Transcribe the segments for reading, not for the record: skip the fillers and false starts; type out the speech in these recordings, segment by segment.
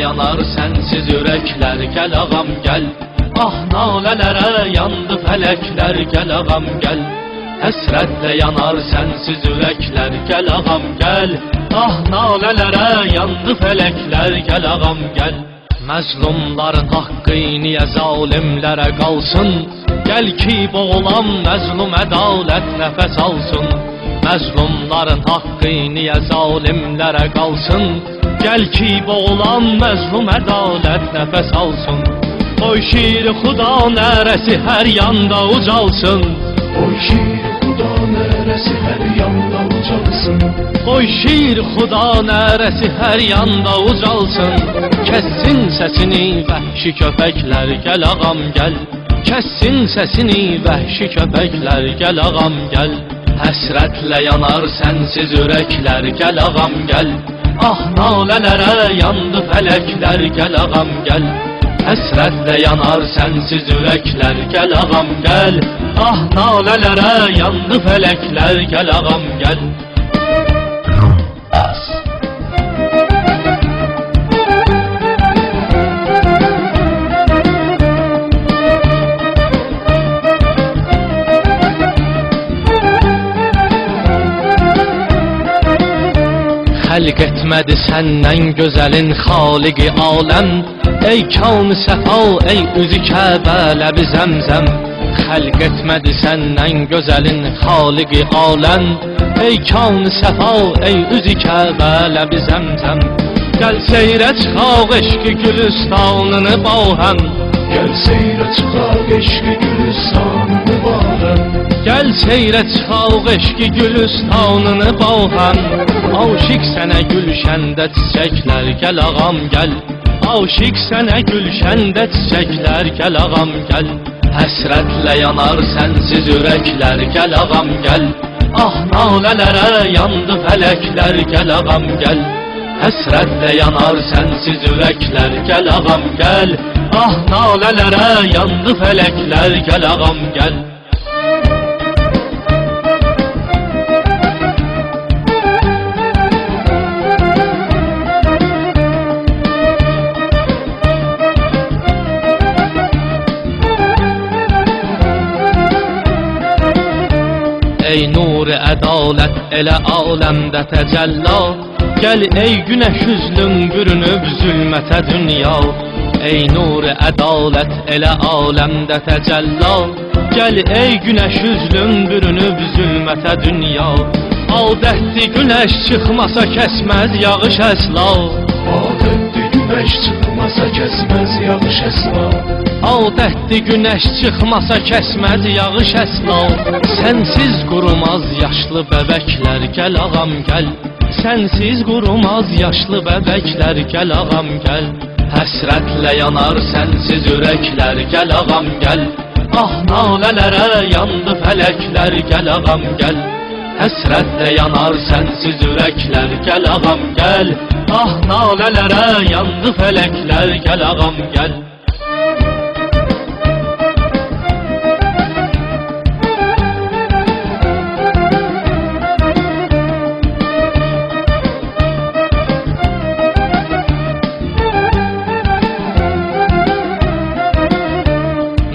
yanar sensiz yürekler, gel ağam gel. Ah nalelere yandı felekler, gel ağam gel. Həsrətlə yanar sensiz yürekler, gel ağam gel. Ah nalelere yandı felekler, gel ağam gel. Məzlumların haqqı niyə zalimlərə qalsın? Gəl ki boğulan məzlum ədalət nəfəs alsın. Məzlumların haqqı niyə zalimlərə qalsın? Gəl ki boğulan məzlum ədalət nəfəs alsın. Oy şir xuda nərəsi hər yanda ucalsın. Oy şir xuda nərəsi hər yanda ucalsın. Oy şir xuda nərəsi hər yanda ucalsın. Kəssin səsini vəhşi köpəklər, gəl ağam gəl. Kəssin səsini vəhşi köpəklər, gəl ağam gəl. Həsrətlə yanar sensiz ürəklər, gəl ağam gəl. Ah nalələrə yandı fələklər, gəl ağam gəl. Həsrətlə yanar sensiz ürəklər, gəl ağam gəl. Ah nalələrə yandı fələklər, gəl ağam gəl. Xəlq etmədi səndən gözəlin xaliqi aləm. Ey kan-ı səfa, ey üzü Kəbə ləbi zəmzəm. Xəlq etmədi səndən gözəlin xaliqi aləm. Ey kan-ı səfa, ey üzü Kəbə ləbi zəmzəm. Gəl seyrə çıxaq eşqi gülüstanını bahəm. Gəl seyrə çıxaq eşqi gülüstanını bahəm. Gəl seyrə çıxaq eşqi gülüstanını bahəm. Aşiq sənə gülşəndə çiçəklər, gəl ağam gəl. Aşiq sənə gülşəndə çiçəklər, gəl ağam gəl. Həsrətlə yanar sensiz ürəklər, gəl ağam gəl. Ah nalələrə yandı fələklər, gəl ağam gəl. Həsrətlə yanar sensiz ürəklər, gəl ağam gəl. Ah nalələrə yandı fələklər, gəl ağam gəl. Ey nur-i ədalət elə aləmdə təcəlla. Gəl ey günəş üzlüm bürünüb zülmətə dünya. Ey nur-i ədalət elə aləmdə təcəlla. Gəl ey günəş üzlüm bürünüb zülmətə dünya. Adətli günəş çıxmasa kəsməz yağış əsla. Adətli günəş çıxmasa kəsməz yağış əsla. Adətli günəş çıxmasa kəsməz yağış əsla. Sənsiz qurumaz yaşlı bəbəklər, gəl ağam gəl. Sənsiz qurumaz yaşlı bəbəklər, gəl ağam gəl. Həsrətlə yanar sensiz ürəklər, gəl ağam gəl. Ah nalələrə yandı fələklər, gəl ağam gəl. Həsrətlə yanar sensiz ürəklər, gəl ağam gəl. Ah nalələrə yandı fələklər, gəl ağam gəl.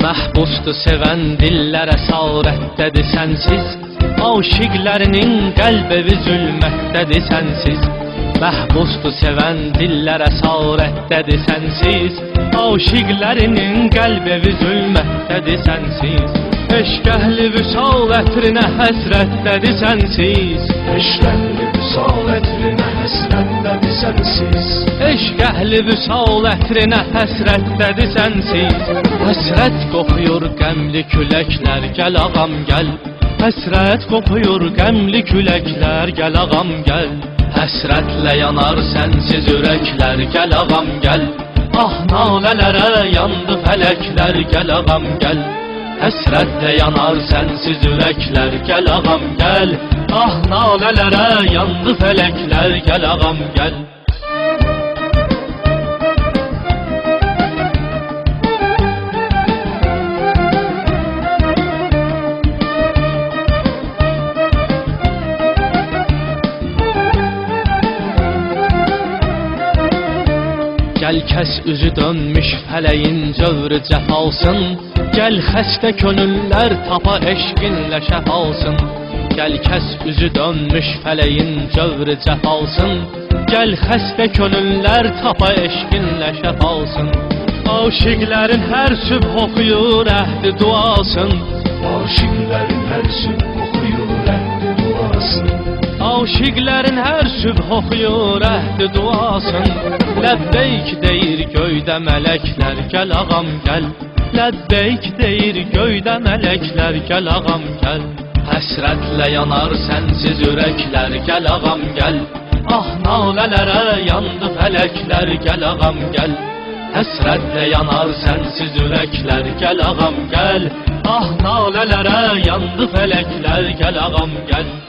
Məhbusdur sevən dillər əsarətdədir sənsiz. Aşiqlərinin qəlbevi zülmətdədir sənsiz. Məhbusdur sevən dillər əsarətdədir sənsiz. Aşiqlərinin qəlbevi zülmətdədir sənsiz. Eşq əhli vüsal ətrinə həsrətdədir sənsiz. Eşq əhli vüsal ətrinə həsrətdədir sənsiz. Eşq əhli vüsal ətrinə həsrətdədir sənsiz. Həsrət qoxuyur qəmli küləklər, gəl ağam gəl. Həsrət qoxuyur qəmli küləklər, gəl ağam gəl. Həsrətlə yanar sensiz ürəklər, gəl ağam gəl. Ah nalələrə yandı fələklər, gəl ağam gəl. Həsrətlə yanar sensiz ürəklər, gəl ağam gəl. Ah nalələrə yandı fələklər, gəl ağam gəl. Gəl kəs üzü dönmüş fələyin cövrü cəfalsın. Gəl xəstə könüllər tapa eşqinlə şəfalsın. Gəl kəs üzü dönmüş fələyin cövrü cəfalsın. Gəl xəstə könüllər tapa eşqinlə şəfalsın. Aşiqlərin hər sübh oxuyur əhdi duasın. Aşıkların her sübh okuyor ehdi duasın. Aşiqlərin hər sübh oxuyur əhdi duasın. Ləbbeyk deyir göydə mələklər, gəl ağam gəl. Ləbbeyk deyir göydə mələklər, gəl ağam gəl. Həsrətlə yanar sənsiz ürəklər, gəl ağam gəl. Ah nalələrə yandı fələklər, gəl ağam gəl. Həsrətlə yanar sənsiz ürəklər, gəl ağam gəl. Ah nalələrə yandı fələklər, gəl ağam gəl.